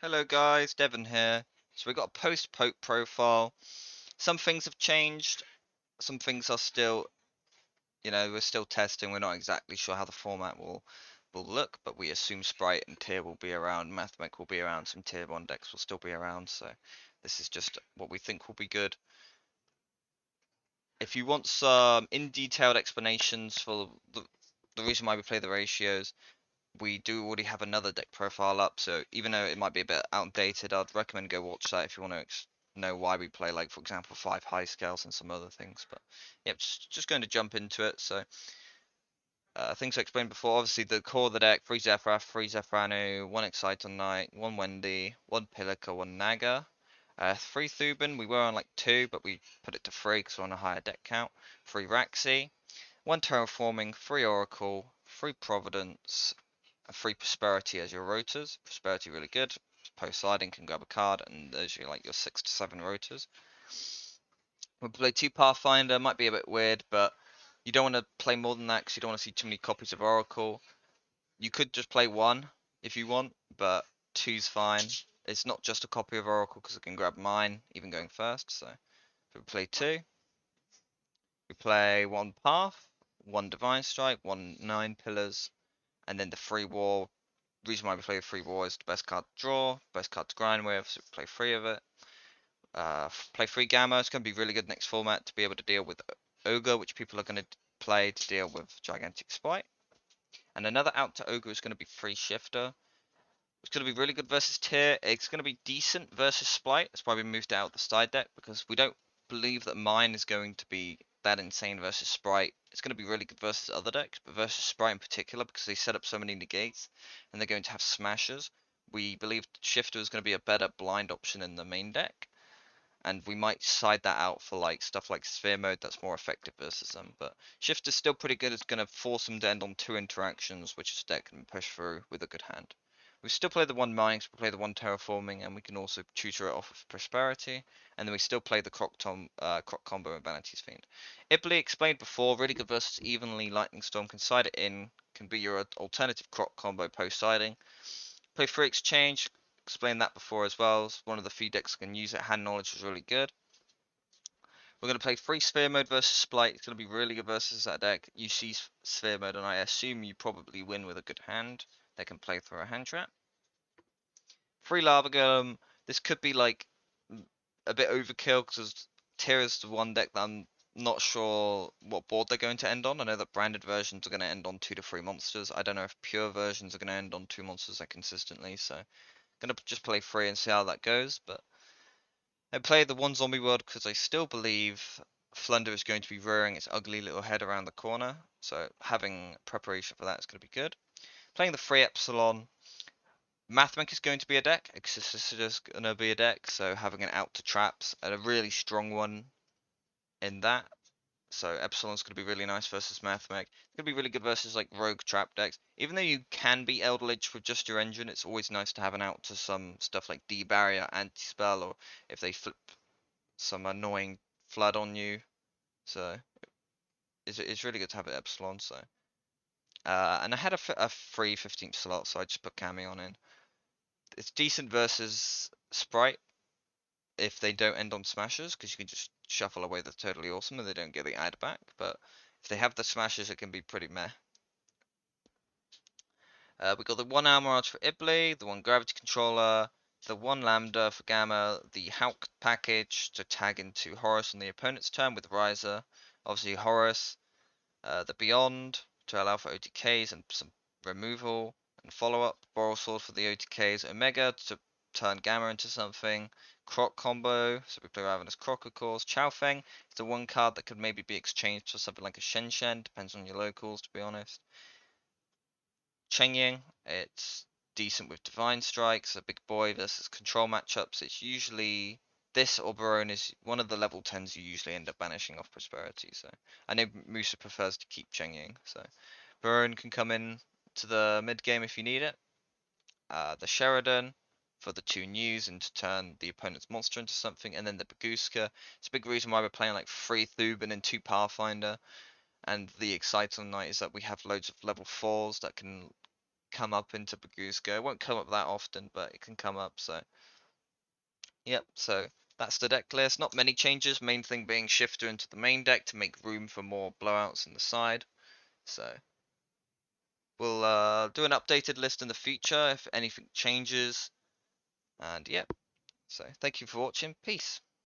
Hello guys, Devon here. So we got a post-POTE profile. Some things have changed, some things are still, we're still testing. We're not exactly sure how the format will look, but we assume Sprite and Tier will be around, Mathmech will be around, some Tier 1 decks will still be around, so this is just what we think will be good. If you want some in-detailed explanations for the reason why we play the ratios, we do already have another deck profile up, so even though it might be a bit outdated, I'd recommend go watch that if you want to know why we play, like for example, 5 high scales and some other things. But yeah, just going to jump into it. So things I explained before, obviously the core of the deck: 3 Zefra, 3 Zefrano, 1 Exciton Knight, 1 Wendy, 1 Pilika, 1 Naga. 3 Thuban, we were on like 2, but we put it to 3 because we're on a higher deck count. 3 Raxi, 1 Terraforming, 3 Oracle, 3 Providence, a 3 Prosperity as your rotors. Prosperity really good. Post sliding can grab a card, and there's your like your 6 to 7 rotors. We'll play 2 Pathfinder. Might be a bit weird, but you don't want to play more than that because you don't want to see too many copies of Oracle. You could just play 1 if you want, but 2's fine. It's not just a copy of Oracle because it can grab mine, even going first. So we play 2. We play 1 Path, 1 Divine Strike, 1 9 Pillars, and then the 3 War. Reason why we play 3 War is the best card to draw, best card to grind with, so we play 3 of it. Play 3 Gamma. It's going to be really good next format to be able to deal with Ogre, which people are going to play to deal with Gigantic Spite. And another out to Ogre is going to be 3 Shifter. It's going to be really good versus Tier. It's going to be decent versus Spite. That's why we moved it out of the side deck, because we don't believe that mine is going to be that insane versus Sprite. It's going to be really good versus other decks, but versus Sprite in particular, because they set up so many negates and they're going to have smashers, we believe Shifter is going to be a better blind option in the main deck, and we might side that out for like stuff like Sphere Mode that's more effective versus them. But Shifter's still pretty good. It's going to force them to end on 2 interactions, which is deck can push through with a good hand. We still play the 1 Mining, we play the 1 Terraforming, and we can also tutor it off of Prosperity. And then we still play the Croc Combo and Vanity's Fiend. Ibly explained before, really good versus Evenly. Lightning Storm can side it in, can be your alternative Croc combo post siding. Play Free Exchange, explained that before as well. It's one of the few decks that can use it. Hand Knowledge is really good. We're going to play 3 Sphere Mode versus Splite. It's going to be really good versus that deck. You see Sphere Mode, and I assume you probably win with a good hand. They can play through a hand trap. 3 Lava Golem. This could be like a bit overkill because Tyr is the one deck that I'm not sure what board they're going to end on. I know that branded versions are going to end on 2 to 3 monsters. I don't know if pure versions are going to end on 2 monsters that consistently. So gonna just play 3 and see how that goes. But I play the 1 Zombie World because I still believe Flunder is going to be rearing its ugly little head around the corner. So having preparation for that is going to be good. Playing the 3 Epsilon. Mathmech is going to be a deck, Exorcist is going to be a deck, so having an out to traps and a really strong one in that. So Epsilon's going to be really nice versus Mathmech. It's going to be really good versus like rogue trap decks. Even though you can beat Eldritch with just your engine, it's always nice to have an out to some stuff like D-Barrier, Anti-Spell, or if they flip some annoying flood on you. So it's really good to have it Epsilon. So and I had a free 15th slot, so I just put Cami in. It's decent versus Sprite if they don't end on smashers, because you can just shuffle away the totally awesome and they don't get the add back. But if they have the smashers, it can be pretty meh. We got the 1 Armorage for Ibly, the 1 Gravity Controller, the 1 Lambda for Gamma, the Hulk package to tag into Horus on the opponent's turn with Riser. Obviously Horus, the Beyond to allow for OTKs and some removal and follow up. Boral Sword for the OTKs. Omega to turn Gamma into something. Croc combo, so we play Ravenous Croc of course. Chaofeng is the 1 card that could maybe be exchanged for something like a Shen Shen, depends on your locals to be honest. Chengying, it's decent with Divine Strikes, a big boy versus control matchups. It's usually this or Barone is one of the level 10s you usually end up banishing off Prosperity. So I know Musa prefers to keep Chengying, so Barone can come in to the mid game if you need it. The Sheridan for the 2 news and to turn the opponent's monster into something, and then the Baguska. It's a big reason why we're playing like 3 Thuban and 2 Pathfinder. And the exciting night is that we have loads of level 4s that can come up into Bagooska. It won't come up that often, but it can come up. So yep. So that's the deck list. Not many changes. Main thing being shifter into the main deck to make room for more blowouts in the side. So we'll do an updated list in the future if anything changes. And yeah. So thank you for watching. Peace.